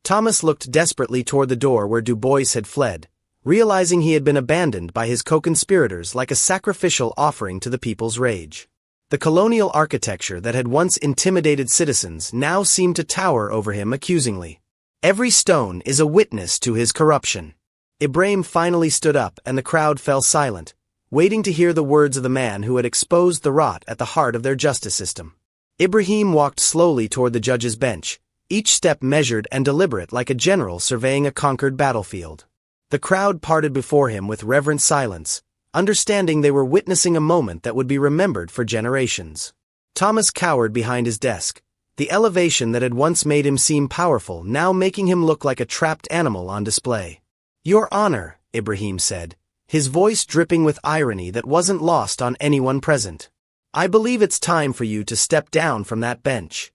Thomas looked desperately toward the door where Du Bois had fled, realizing he had been abandoned by his co-conspirators like a sacrificial offering to the people's rage. The colonial architecture that had once intimidated citizens now seemed to tower over him accusingly. Every stone is a witness to his corruption. Ibrahim finally stood up and the crowd fell silent, waiting to hear the words of the man who had exposed the rot at the heart of their justice system. Ibrahim walked slowly toward the judge's bench, each step measured and deliberate like a general surveying a conquered battlefield. The crowd parted before him with reverent silence, understanding they were witnessing a moment that would be remembered for generations. Thomas cowered behind his desk, the elevation that had once made him seem powerful now making him look like a trapped animal on display. "Your Honor," Ibrahim said, his voice dripping with irony that wasn't lost on anyone present. "I believe it's time for you to step down from that bench."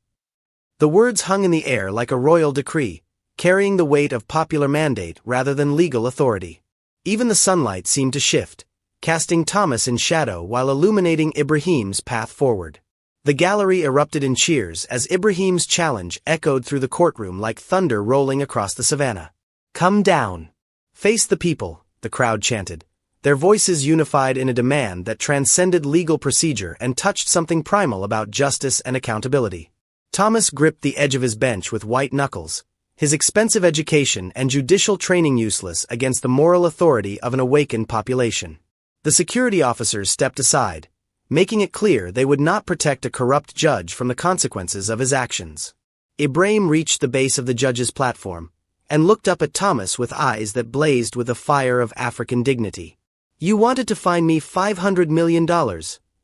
The words hung in the air like a royal decree, carrying the weight of popular mandate rather than legal authority. Even the sunlight seemed to shift, casting Thomas in shadow while illuminating Ibrahim's path forward. The gallery erupted in cheers as Ibrahim's challenge echoed through the courtroom like thunder rolling across the savannah. "Come down. Face the people," the crowd chanted, their voices unified in a demand that transcended legal procedure and touched something primal about justice and accountability. Thomas gripped the edge of his bench with white knuckles, his expensive education and judicial training useless against the moral authority of an awakened population. The security officers stepped aside, making it clear they would not protect a corrupt judge from the consequences of his actions. Ibrahim reached the base of the judge's platform, and looked up at Thomas with eyes that blazed with the fire of African dignity. "You wanted to fine me $500 million,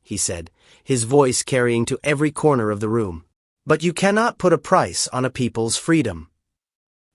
he said, his voice carrying to every corner of the room. "But you cannot put a price on a people's freedom."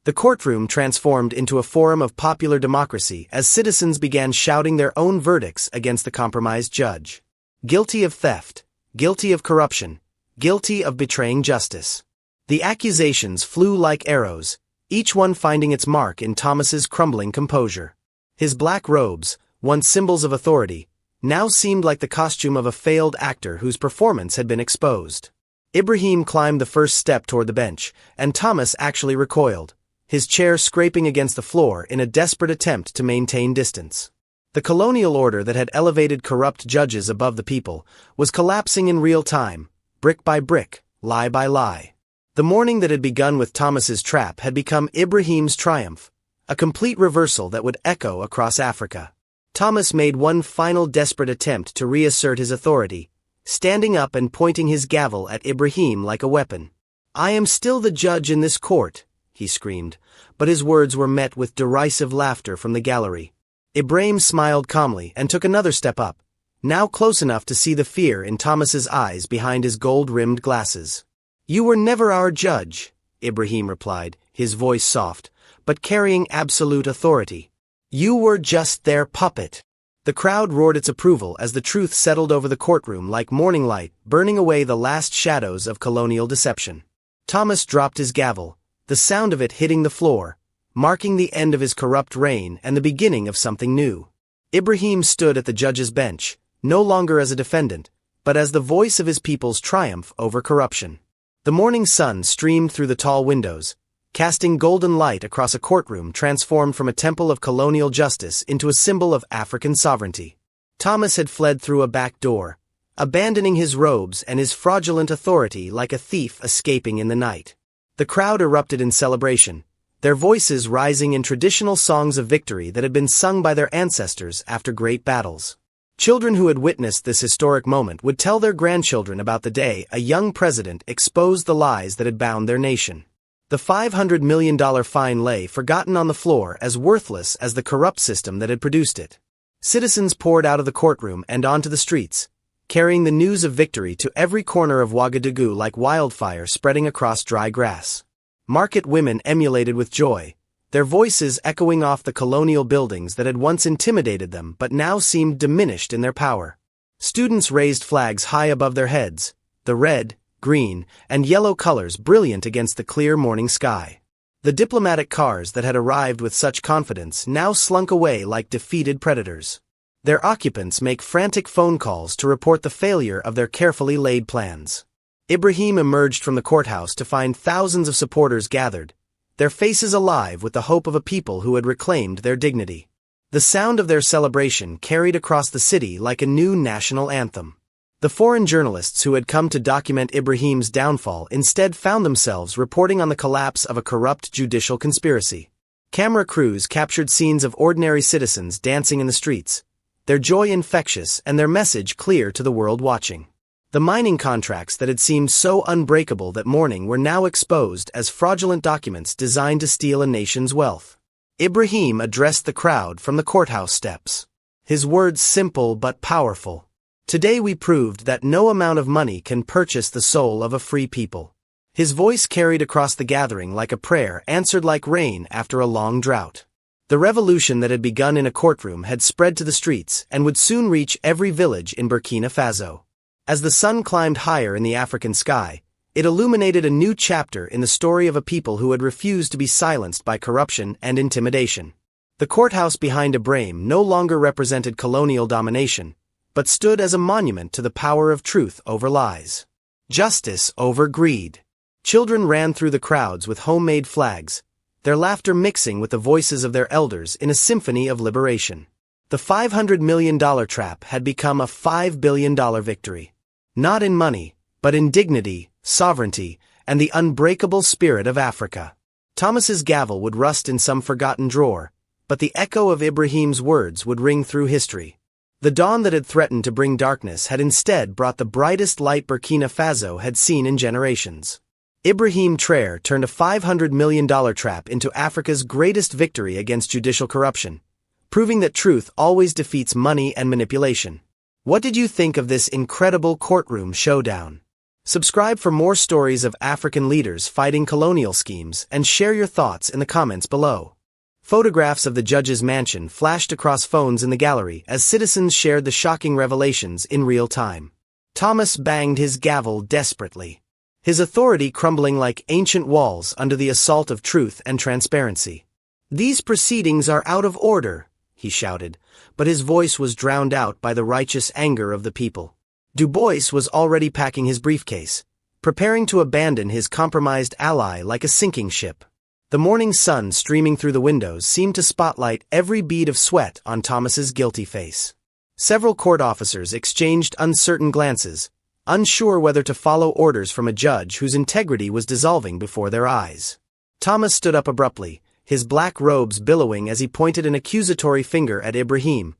The courtroom transformed into a forum of popular democracy as citizens began shouting their own verdicts against the compromised judge. Guilty of theft, guilty of corruption, guilty of betraying justice. The accusations flew like arrows, each one finding its mark in Thomas's crumbling composure. His black robes, once symbols of authority, now seemed like the costume of a failed actor whose performance had been exposed. Ibrahim climbed the first step toward the bench, and Thomas actually recoiled, his chair scraping against the floor in a desperate attempt to maintain distance. The colonial order that had elevated corrupt judges above the people was collapsing in real time, brick by brick, lie by lie. The morning that had begun with Thomas's trap had become Ibrahim's triumph, a complete reversal that would echo across Africa. Thomas made one final desperate attempt to reassert his authority, standing up and pointing his gavel at Ibrahim like a weapon. "I am still the judge in this court," he screamed, but his words were met with derisive laughter from the gallery. Ibrahim smiled calmly and took another step up, now close enough to see the fear in Thomas's eyes behind his gold-rimmed glasses. "You were never our judge," Ibrahim replied, his voice soft, but carrying absolute authority. "You were just their puppet." The crowd roared its approval as the truth settled over the courtroom like morning light, burning away the last shadows of colonial deception. Thomas dropped his gavel, the sound of it hitting the floor, marking the end of his corrupt reign and the beginning of something new. Ibrahim stood at the judge's bench, no longer as a defendant, but as the voice of his people's triumph over corruption. The morning sun streamed through the tall windows, casting golden light across a courtroom transformed from a temple of colonial justice into a symbol of African sovereignty. Thomas had fled through a back door, abandoning his robes and his fraudulent authority like a thief escaping in the night. The crowd erupted in celebration, their voices rising in traditional songs of victory that had been sung by their ancestors after great battles. Children who had witnessed this historic moment would tell their grandchildren about the day a young president exposed the lies that had bound their nation. The $500 million fine lay forgotten on the floor as worthless as the corrupt system that had produced it. Citizens poured out of the courtroom and onto the streets, carrying the news of victory to every corner of Ouagadougou like wildfire spreading across dry grass. Market women emulated with joy, their voices echoing off the colonial buildings that had once intimidated them but now seemed diminished in their power. Students raised flags high above their heads, the red, green, and yellow colors brilliant against the clear morning sky. The diplomatic cars that had arrived with such confidence now slunk away like defeated predators. Their occupants make frantic phone calls to report the failure of their carefully laid plans. Ibrahim emerged from the courthouse to find thousands of supporters gathered, their faces alive with the hope of a people who had reclaimed their dignity. The sound of their celebration carried across the city like a new national anthem. The foreign journalists who had come to document Ibrahim's downfall instead found themselves reporting on the collapse of a corrupt judicial conspiracy. Camera crews captured scenes of ordinary citizens dancing in the streets, their joy infectious and their message clear to the world watching. The mining contracts that had seemed so unbreakable that morning were now exposed as fraudulent documents designed to steal a nation's wealth. Ibrahim addressed the crowd from the courthouse steps. His words simple but powerful. Today we proved that no amount of money can purchase the soul of a free people. His voice carried across the gathering like a prayer answered like rain after a long drought. The revolution that had begun in a courtroom had spread to the streets and would soon reach every village in Burkina Faso. As the sun climbed higher in the African sky, it illuminated a new chapter in the story of a people who had refused to be silenced by corruption and intimidation. The courthouse behind Ibrahim no longer represented colonial domination, but stood as a monument to the power of truth over lies. Justice over greed. Children ran through the crowds with homemade flags, their laughter mixing with the voices of their elders in a symphony of liberation. The $500 million trap had become a $5 billion victory. Not in money, but in dignity, sovereignty, and the unbreakable spirit of Africa. Thomas's gavel would rust in some forgotten drawer, but the echo of Ibrahim's words would ring through history. The dawn that had threatened to bring darkness had instead brought the brightest light Burkina Faso had seen in generations. Ibrahim Traoré turned a $500 million trap into Africa's greatest victory against judicial corruption, proving that truth always defeats money and manipulation. What did you think of this incredible courtroom showdown? Subscribe for more stories of African leaders fighting colonial schemes and share your thoughts in the comments below. Photographs of the judge's mansion flashed across phones in the gallery as citizens shared the shocking revelations in real time. Thomas banged his gavel desperately, his authority crumbling like ancient walls under the assault of truth and transparency. "These proceedings are out of order," he shouted, but his voice was drowned out by the righteous anger of the people. Du Bois was already packing his briefcase, preparing to abandon his compromised ally like a sinking ship. The morning sun streaming through the windows seemed to spotlight every bead of sweat on Thomas's guilty face. Several court officers exchanged uncertain glances, unsure whether to follow orders from a judge whose integrity was dissolving before their eyes. Thomas stood up abruptly, his black robes billowing as he pointed an accusatory finger at Ibrahim,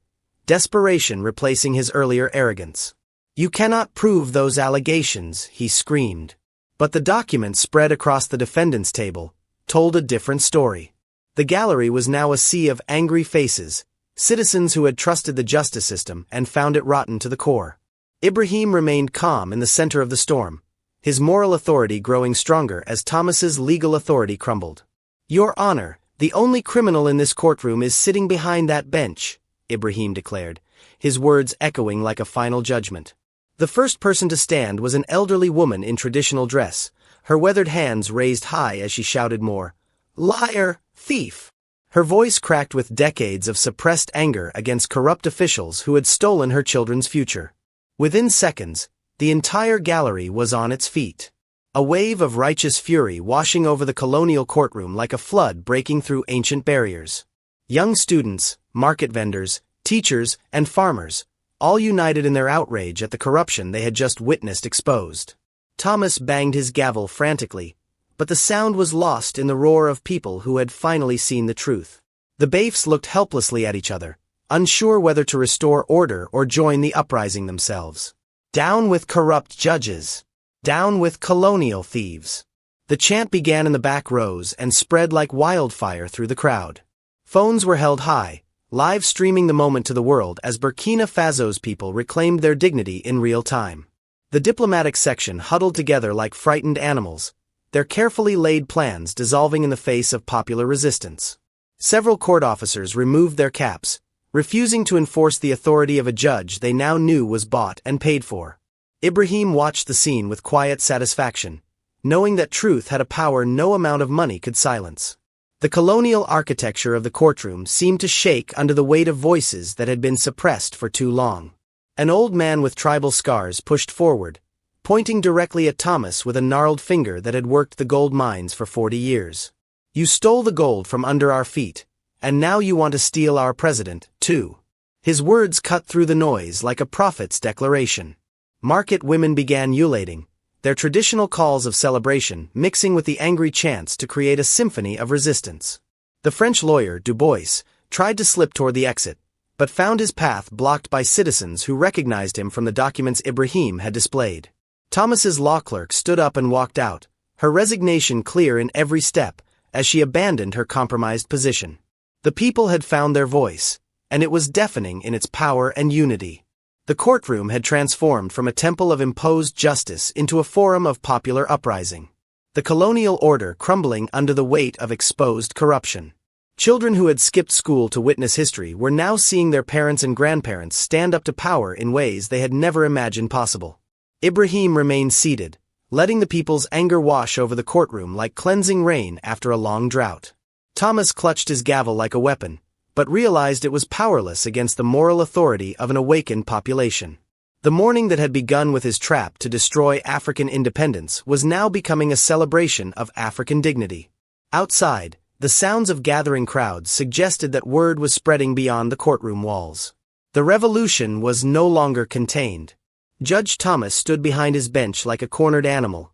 desperation replacing his earlier arrogance. "You cannot prove those allegations," he screamed. But the documents spread across the defendant's table told a different story. The gallery was now a sea of angry faces, citizens who had trusted the justice system and found it rotten to the core. Ibrahim remained calm in the center of the storm, his moral authority growing stronger as Thomas's legal authority crumbled. "Your Honor, the only criminal in this courtroom is sitting behind that bench," Ibrahim declared, his words echoing like a final judgment. The first person to stand was an elderly woman in traditional dress, her weathered hands raised high as she shouted more, "Liar! Thief!" Her voice cracked with decades of suppressed anger against corrupt officials who had stolen her children's future. Within seconds, the entire gallery was on its feet. A wave of righteous fury washing over the colonial courtroom like a flood breaking through ancient barriers. Young students, market vendors, teachers, and farmers, all united in their outrage at the corruption they had just witnessed exposed. Thomas banged his gavel frantically, but the sound was lost in the roar of people who had finally seen the truth. The bailiffs looked helplessly at each other, unsure whether to restore order or join the uprising themselves. "Down with corrupt judges! Down with colonial thieves!" The chant began in the back rows and spread like wildfire through the crowd. Phones were held high, live streaming the moment to the world as Burkina Faso's people reclaimed their dignity in real time. The diplomatic section huddled together like frightened animals, their carefully laid plans dissolving in the face of popular resistance. Several court officers removed their caps, refusing to enforce the authority of a judge they now knew was bought and paid for. Ibrahim watched the scene with quiet satisfaction, knowing that truth had a power no amount of money could silence. The colonial architecture of the courtroom seemed to shake under the weight of voices that had been suppressed for too long. An old man with tribal scars pushed forward, pointing directly at Thomas with a gnarled finger that had worked the gold mines for 40 years. You stole the gold from under our feet, and now you want to steal our president, too. His words cut through the noise like a prophet's declaration. Market women began ululating, their traditional calls of celebration mixing with the angry chants to create a symphony of resistance. The French lawyer, Du Bois, tried to slip toward the exit, but found his path blocked by citizens who recognized him from the documents Ibrahim had displayed. Thomas's law clerk stood up and walked out, her resignation clear in every step, as she abandoned her compromised position. The people had found their voice, and it was deafening in its power and unity. The courtroom had transformed from a temple of imposed justice into a forum of popular uprising. The colonial order crumbling under the weight of exposed corruption. Children who had skipped school to witness history were now seeing their parents and grandparents stand up to power in ways they had never imagined possible. Ibrahim remained seated, letting the people's anger wash over the courtroom like cleansing rain after a long drought. Thomas clutched his gavel like a weapon, but realized it was powerless against the moral authority of an awakened population. The morning that had begun with his trap to destroy African independence was now becoming a celebration of African dignity. Outside, the sounds of gathering crowds suggested that word was spreading beyond the courtroom walls. The revolution was no longer contained. Judge Thomas stood behind his bench like a cornered animal,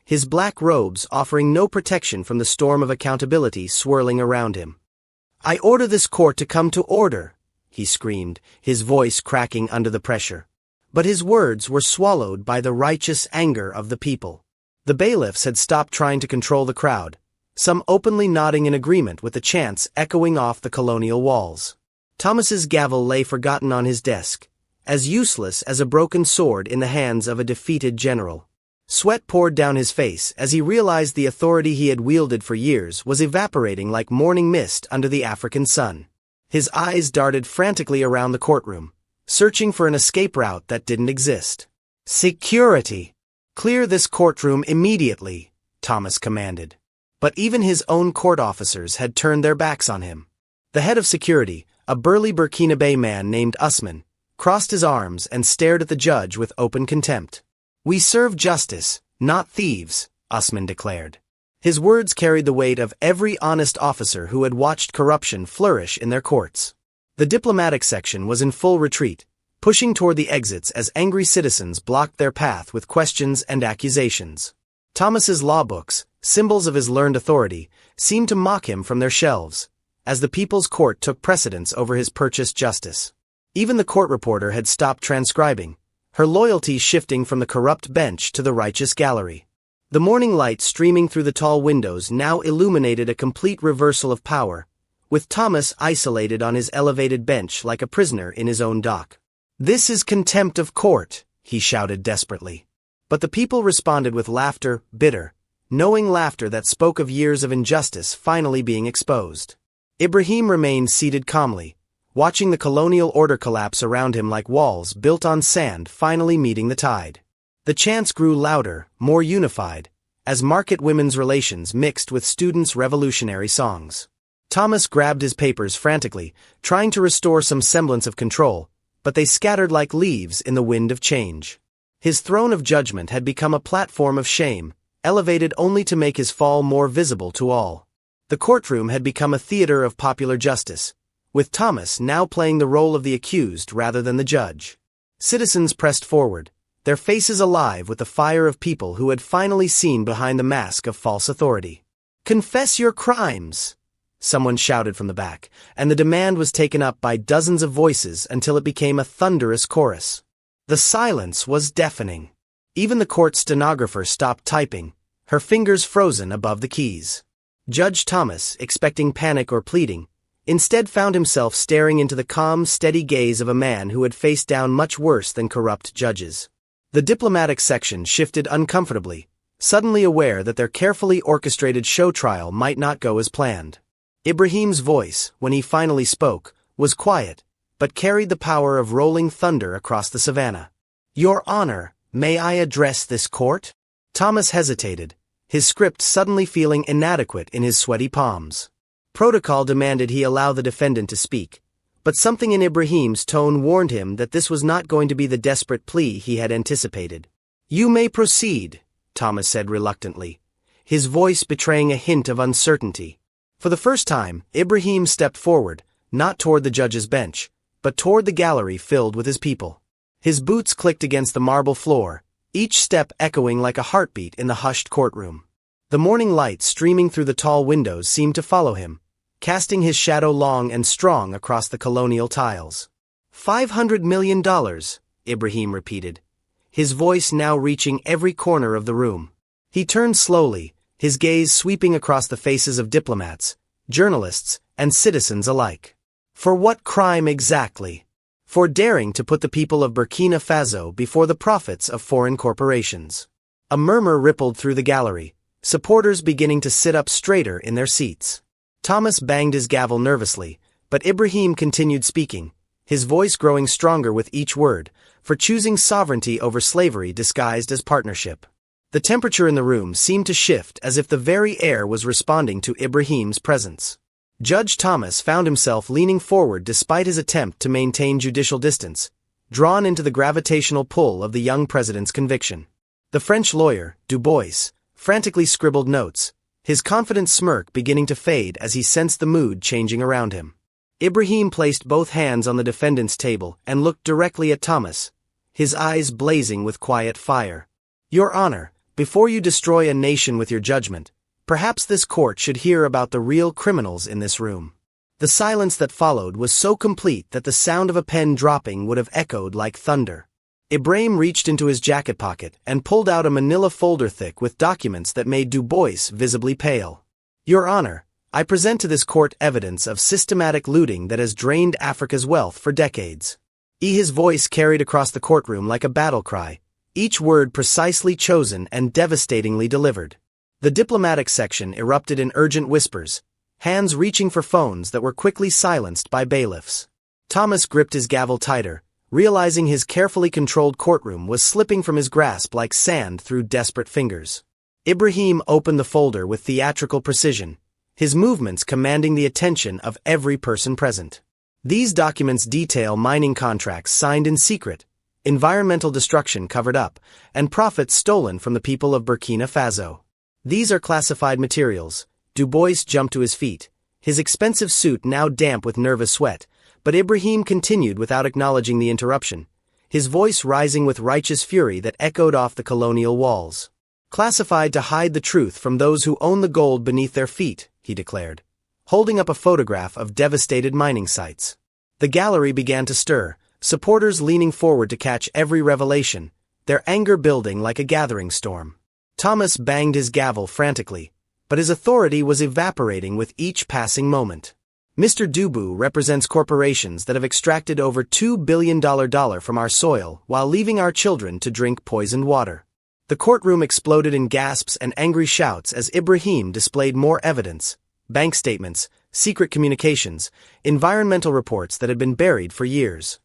his black robes offering no protection from the storm of accountability swirling around him. "I order this court to come to order," he screamed, his voice cracking under the pressure. But his words were swallowed by the righteous anger of the people. The bailiffs had stopped trying to control the crowd, some openly nodding in agreement with the chants echoing off the colonial walls. Thomas's gavel lay forgotten on his desk, as useless as a broken sword in the hands of a defeated general. Sweat poured down his face as he realized the authority he had wielded for years was evaporating like morning mist under the African sun. His eyes darted frantically around the courtroom, searching for an escape route that didn't exist. "Security! Clear this courtroom immediately," Thomas commanded. But even his own court officers had turned their backs on him. The head of security, a burly Burkinabe man named Usman, crossed his arms and stared at the judge with open contempt. "We serve justice, not thieves," Usman declared. His words carried the weight of every honest officer who had watched corruption flourish in their courts. The diplomatic section was in full retreat, pushing toward the exits as angry citizens blocked their path with questions and accusations. Thomas's law books, symbols of his learned authority, seemed to mock him from their shelves, as the people's court took precedence over his purchased justice. Even the court reporter had stopped transcribing, her loyalty shifting from the corrupt bench to the righteous gallery. The morning light streaming through the tall windows now illuminated a complete reversal of power, with Thomas isolated on his elevated bench like a prisoner in his own dock. "This is contempt of court," he shouted desperately. But the people responded with laughter, bitter, knowing laughter that spoke of years of injustice finally being exposed. Ibrahim remained seated calmly, watching the colonial order collapse around him like walls built on sand finally meeting the tide. The chants grew louder, more unified, as market women's relations mixed with students' revolutionary songs. Thomas grabbed his papers frantically, trying to restore some semblance of control, but they scattered like leaves in the wind of change. His throne of judgment had become a platform of shame, elevated only to make his fall more visible to all. The courtroom had become a theater of popular justice, with Thomas now playing the role of the accused rather than the judge. Citizens pressed forward, their faces alive with the fire of people who had finally seen behind the mask of false authority. "Confess your crimes!" someone shouted from the back, and the demand was taken up by dozens of voices until it became a thunderous chorus. The silence was deafening. Even the court stenographer stopped typing, her fingers frozen above the keys. Judge Thomas, expecting panic or pleading, instead found himself staring into the calm, steady gaze of a man who had faced down much worse than corrupt judges. The diplomatic section shifted uncomfortably, suddenly aware that their carefully orchestrated show trial might not go as planned. Ibrahim's voice, when he finally spoke, was quiet, but carried the power of rolling thunder across the savannah. "Your Honor, may I address this court?" Thomas hesitated, his script suddenly feeling inadequate in his sweaty palms. Protocol demanded he allow the defendant to speak, but something in Ibrahim's tone warned him that this was not going to be the desperate plea he had anticipated. "You may proceed," Thomas said reluctantly, his voice betraying a hint of uncertainty. For the first time, Ibrahim stepped forward, not toward the judge's bench, but toward the gallery filled with his people. His boots clicked against the marble floor, each step echoing like a heartbeat in the hushed courtroom. The morning light streaming through the tall windows seemed to follow him, casting his shadow long and strong across the colonial tiles. $500 million, Ibrahim repeated, his voice now reaching every corner of the room. He turned slowly, his gaze sweeping across the faces of diplomats, journalists, and citizens alike. For what crime exactly? For daring to put the people of Burkina Faso before the profits of foreign corporations. A murmur rippled through the gallery, supporters beginning to sit up straighter in their seats. Thomas banged his gavel nervously, but Ibrahim continued speaking, his voice growing stronger with each word, for choosing sovereignty over slavery disguised as partnership. The temperature in the room seemed to shift as if the very air was responding to Ibrahim's presence. Judge Thomas found himself leaning forward despite his attempt to maintain judicial distance, drawn into the gravitational pull of the young president's conviction. The French lawyer, Du Bois, frantically scribbled notes, his confident smirk beginning to fade as he sensed the mood changing around him. Ibrahim placed both hands on the defendant's table and looked directly at Thomas, his eyes blazing with quiet fire. Your Honor, before you destroy a nation with your judgment, perhaps this court should hear about the real criminals in this room. The silence that followed was so complete that the sound of a pen dropping would have echoed like thunder. Ibrahim reached into his jacket pocket and pulled out a manila folder thick with documents that made Du Bois visibly pale. Your Honor, I present to this court evidence of systematic looting that has drained Africa's wealth for decades. His voice carried across the courtroom like a battle cry, each word precisely chosen and devastatingly delivered. The diplomatic section erupted in urgent whispers, hands reaching for phones that were quickly silenced by bailiffs. Thomas gripped his gavel tighter, realizing his carefully controlled courtroom was slipping from his grasp like sand through desperate fingers. Ibrahim opened the folder with theatrical precision, his movements commanding the attention of every person present. These documents detail mining contracts signed in secret, environmental destruction covered up, and profits stolen from the people of Burkina Faso. These are classified materials. Du Bois jumped to his feet, his expensive suit now damp with nervous sweat, but Ibrahim continued without acknowledging the interruption, his voice rising with righteous fury that echoed off the colonial walls. Classified to hide the truth from those who own the gold beneath their feet, he declared, holding up a photograph of devastated mining sites. The gallery began to stir, supporters leaning forward to catch every revelation, their anger building like a gathering storm. Thomas banged his gavel frantically, but his authority was evaporating with each passing moment. Mr. Dubu represents corporations that have extracted over $2 billion from our soil while leaving our children to drink poisoned water. The courtroom exploded in gasps and angry shouts as Ibrahim displayed more evidence, bank statements, secret communications, environmental reports that had been buried for years.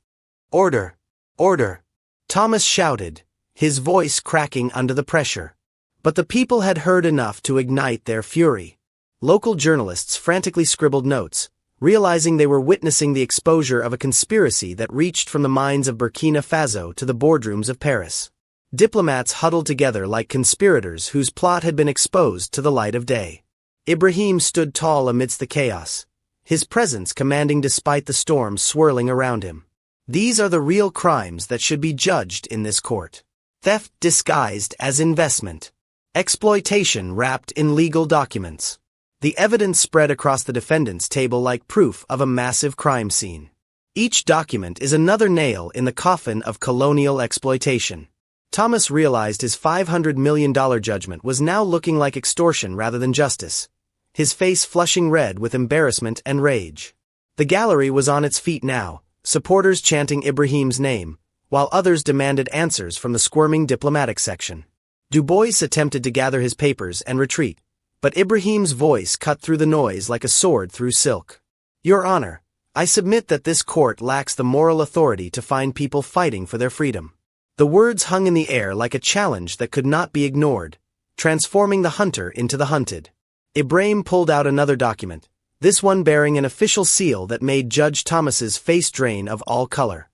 Order! Order! Thomas shouted, his voice cracking under the pressure. But the people had heard enough to ignite their fury. Local journalists frantically scribbled notes, realizing they were witnessing the exposure of a conspiracy that reached from the mines of Burkina Faso to the boardrooms of Paris. Diplomats huddled together like conspirators whose plot had been exposed to the light of day. Ibrahim stood tall amidst the chaos, his presence commanding despite the storm swirling around him. These are the real crimes that should be judged in this court. Theft disguised as investment. Exploitation wrapped in legal documents. The evidence spread across the defendant's table like proof of a massive crime scene. Each document is another nail in the coffin of colonial exploitation. Thomas realized his $500 million judgment was now looking like extortion rather than justice, his face flushing red with embarrassment and rage. The gallery was on its feet now, supporters chanting Ibrahim's name, while others demanded answers from the squirming diplomatic section. Du Bois attempted to gather his papers and retreat, but Ibrahim's voice cut through the noise like a sword through silk. Your Honor, I submit that this court lacks the moral authority to find people fighting for their freedom. The words hung in the air like a challenge that could not be ignored, transforming the hunter into the hunted. Ibrahim pulled out another document, this one bearing an official seal that made Judge Thomas's face drain of all color.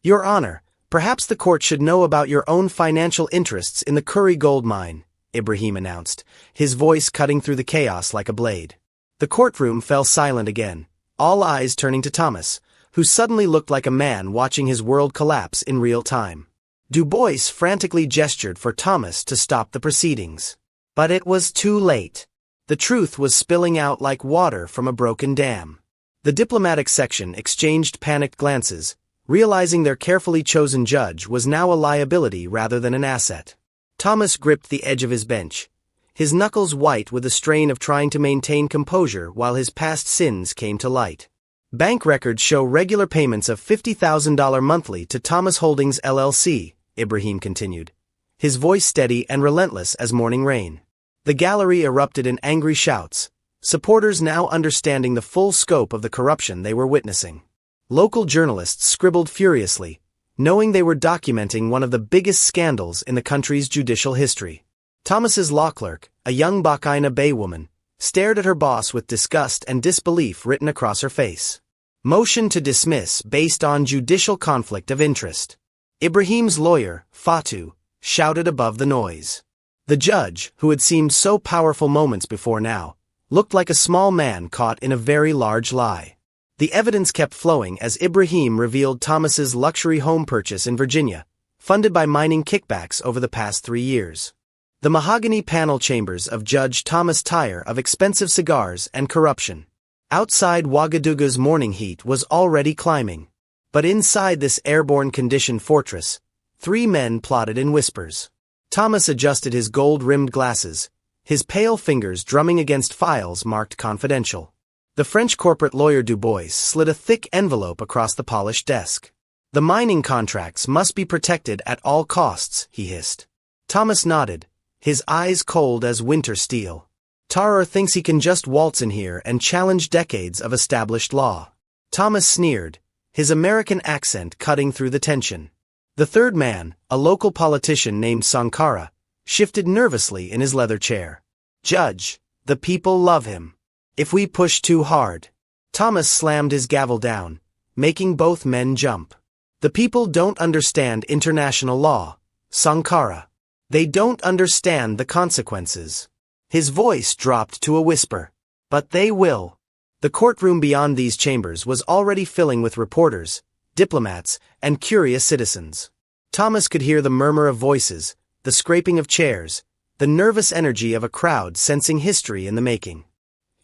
Your Honor, perhaps the court should know about your own financial interests in the Curry gold mine, Ibrahim announced, his voice cutting through the chaos like a blade. The courtroom fell silent again, all eyes turning to Thomas, who suddenly looked like a man watching his world collapse in real time. Du Bois frantically gestured for Thomas to stop the proceedings. But it was too late. The truth was spilling out like water from a broken dam. The diplomatic section exchanged panicked glances, realizing their carefully chosen judge was now a liability rather than an asset. Thomas gripped the edge of his bench, his knuckles white with the strain of trying to maintain composure while his past sins came to light. Bank records show regular payments of $50,000 monthly to Thomas Holdings LLC, Ibrahim continued, his voice steady and relentless as morning rain. The gallery erupted in angry shouts, supporters now understanding the full scope of the corruption they were witnessing. Local journalists scribbled furiously, knowing they were documenting one of the biggest scandals in the country's judicial history. Thomas's law clerk, a young Bakaina Bay woman, stared at her boss with disgust and disbelief written across her face. Motion to dismiss based on judicial conflict of interest. Ibrahim's lawyer, Fatu, shouted above the noise. The judge, who had seemed so powerful moments before now, looked like a small man caught in a very large lie. The evidence kept flowing as Ibrahim revealed Thomas's luxury home purchase in Virginia, funded by mining kickbacks over the past 3 years. The mahogany panel chambers of Judge Thomas tire of expensive cigars and corruption. Outside Ouagadougou's morning heat was already climbing. But inside this airborne conditioned fortress, 3 men plotted in whispers. Thomas adjusted his gold-rimmed glasses, his pale fingers drumming against files marked confidential. The French corporate lawyer Du Bois slid a thick envelope across the polished desk. The mining contracts must be protected at all costs, he hissed. Thomas nodded, his eyes cold as winter steel. Traoré thinks he can just waltz in here and challenge decades of established law. Thomas sneered, his American accent cutting through the tension. The third man, a local politician named Sankara, shifted nervously in his leather chair. Judge, the people love him. If we push too hard. Thomas slammed his gavel down, making both men jump. The people don't understand international law, Sankara. They don't understand the consequences. His voice dropped to a whisper. But they will. The courtroom beyond these chambers was already filling with reporters, diplomats, and curious citizens. Thomas could hear the murmur of voices, the scraping of chairs, the nervous energy of a crowd sensing history in the making.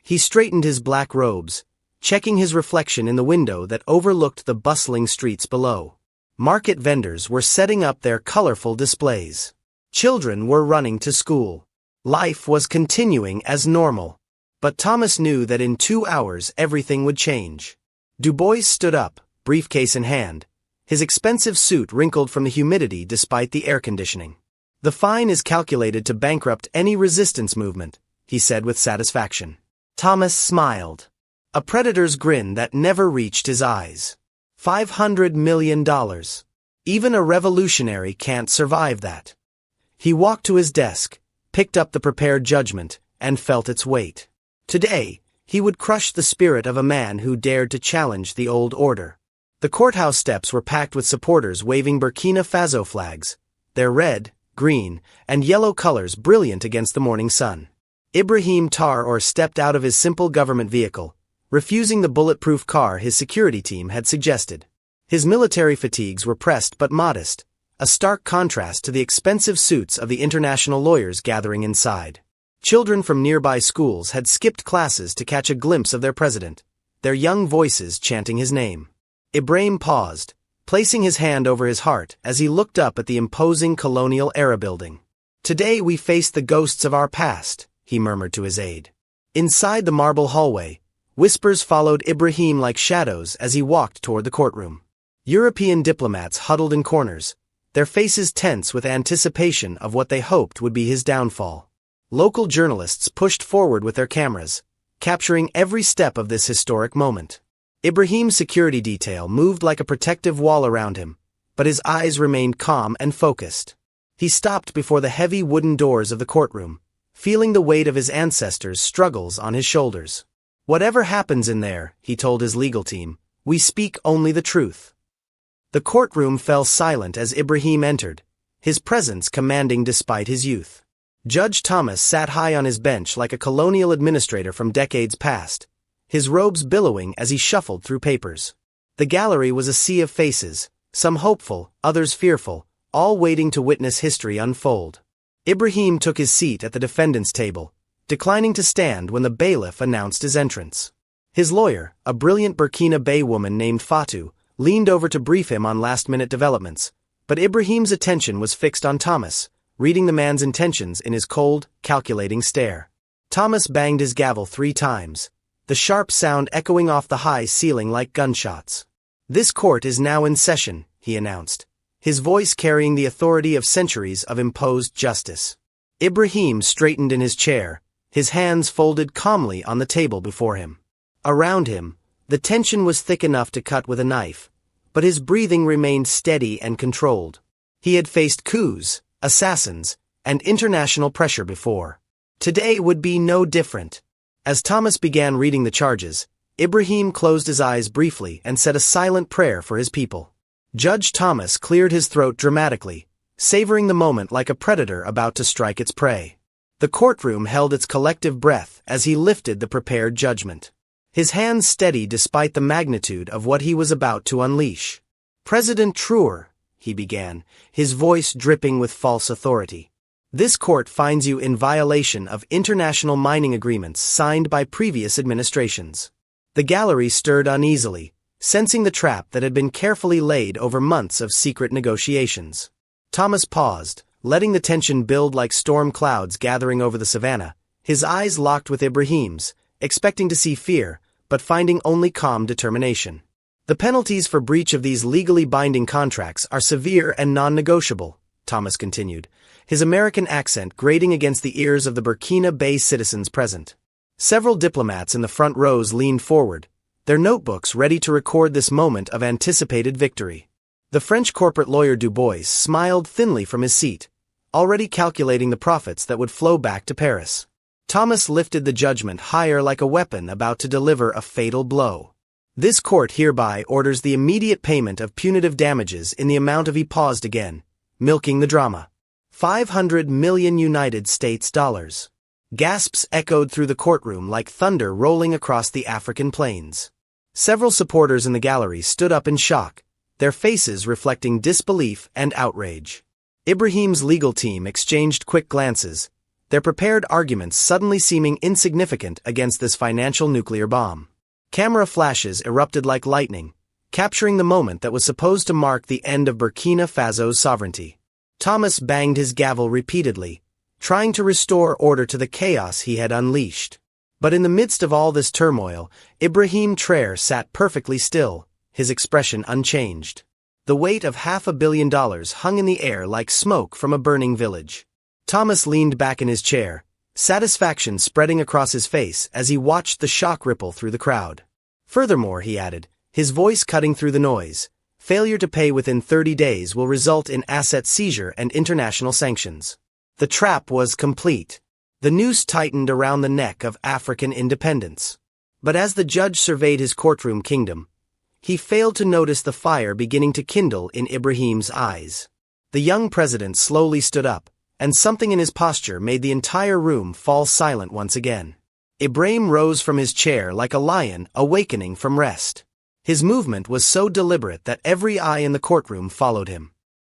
He straightened his black robes, checking his reflection in the window that overlooked the bustling streets below. Market vendors were setting up their colorful displays. Children were running to school. Life was continuing as normal. But Thomas knew that in 2 hours everything would change. Du Bois stood up, briefcase in hand, his expensive suit wrinkled from the humidity despite the air conditioning. The fine is calculated to bankrupt any resistance movement, he said with satisfaction. Thomas smiled. A predator's grin that never reached his eyes. $500 million. Even a revolutionary can't survive that. He walked to his desk, picked up the prepared judgment, and felt its weight. Today, he would crush the spirit of a man who dared to challenge the old order. The courthouse steps were packed with supporters waving Burkina Faso flags, their red, green, and yellow colors brilliant against the morning sun. Ibrahim Traoré stepped out of his simple government vehicle, refusing the bulletproof car his security team had suggested. His military fatigues were pressed but modest, a stark contrast to the expensive suits of the international lawyers gathering inside. Children from nearby schools had skipped classes to catch a glimpse of their president, their young voices chanting his name. Ibrahim paused, placing his hand over his heart as he looked up at the imposing colonial-era building. Today we face the ghosts of our past, he murmured to his aide. Inside the marble hallway, whispers followed Ibrahim like shadows as he walked toward the courtroom. European diplomats huddled in corners, their faces tense with anticipation of what they hoped would be his downfall. Local journalists pushed forward with their cameras, capturing every step of this historic moment. Ibrahim's security detail moved like a protective wall around him, but his eyes remained calm and focused. He stopped before the heavy wooden doors of the courtroom, feeling the weight of his ancestors' struggles on his shoulders. Whatever happens in there, he told his legal team, we speak only the truth. The courtroom fell silent as Ibrahim entered, his presence commanding despite his youth. Judge Thomas sat high on his bench like a colonial administrator from decades past, his robes billowing as he shuffled through papers. The gallery was a sea of faces, some hopeful, others fearful, all waiting to witness history unfold. Ibrahim took his seat at the defendant's table, declining to stand when the bailiff announced his entrance. His lawyer, a brilliant Burkina Bay woman named Fatou, leaned over to brief him on last-minute developments, but Ibrahim's attention was fixed on Thomas, reading the man's intentions in his cold, calculating stare. Thomas banged his gavel 3 times, the sharp sound echoing off the high ceiling like gunshots. "This court is now in session," he announced, his voice carrying the authority of centuries of imposed justice. Ibrahim straightened in his chair, his hands folded calmly on the table before him. Around him, the tension was thick enough to cut with a knife, but his breathing remained steady and controlled. He had faced coups, assassins, and international pressure before. Today would be no different. As Thomas began reading the charges, Ibrahim closed his eyes briefly and said a silent prayer for his people. Judge Thomas cleared his throat dramatically, savoring the moment like a predator about to strike its prey. The courtroom held its collective breath as he lifted the prepared judgment. His hands steady despite the magnitude of what he was about to unleash. "President Traoré," he began, his voice dripping with false authority. "This court finds you in violation of international mining agreements signed by previous administrations." The gallery stirred uneasily, sensing the trap that had been carefully laid over months of secret negotiations. Thomas paused, letting the tension build like storm clouds gathering over the savannah, his eyes locked with Ibrahim's, expecting to see fear, but finding only calm determination. "The penalties for breach of these legally binding contracts are severe and non-negotiable," Thomas continued, his American accent grating against the ears of the Burkina Bay citizens present. Several diplomats in the front rows leaned forward, their notebooks ready to record this moment of anticipated victory. The French corporate lawyer Dubois smiled thinly from his seat, already calculating the profits that would flow back to Paris. Thomas lifted the judgment higher like a weapon about to deliver a fatal blow. "This court hereby orders the immediate payment of punitive damages in the amount of," he paused again, milking the drama, $500 million United States dollars. Gasps echoed through the courtroom like thunder rolling across the African plains. Several supporters in the gallery stood up in shock, their faces reflecting disbelief and outrage. Ibrahim's legal team exchanged quick glances, their prepared arguments suddenly seeming insignificant against this financial nuclear bomb. Camera flashes erupted like lightning, capturing the moment that was supposed to mark the end of Burkina Faso's sovereignty. Thomas banged his gavel repeatedly, trying to restore order to the chaos he had unleashed. But in the midst of all this turmoil, Ibrahim Traoré sat perfectly still, his expression unchanged. The weight of $500 million hung in the air like smoke from a burning village. Thomas leaned back in his chair, satisfaction spreading across his face as he watched the shock ripple through the crowd. "Furthermore," he added, his voice cutting through the noise, "failure to pay within 30 days will result in asset seizure and international sanctions." The trap was complete. The noose tightened around the neck of African independence. But as the judge surveyed his courtroom kingdom, he failed to notice the fire beginning to kindle in Ibrahim's eyes. The young president slowly stood up, and something in his posture made the entire room fall silent once again. Ibrahim rose from his chair like a lion awakening from rest. His movement was so deliberate that every eye in the courtroom followed him.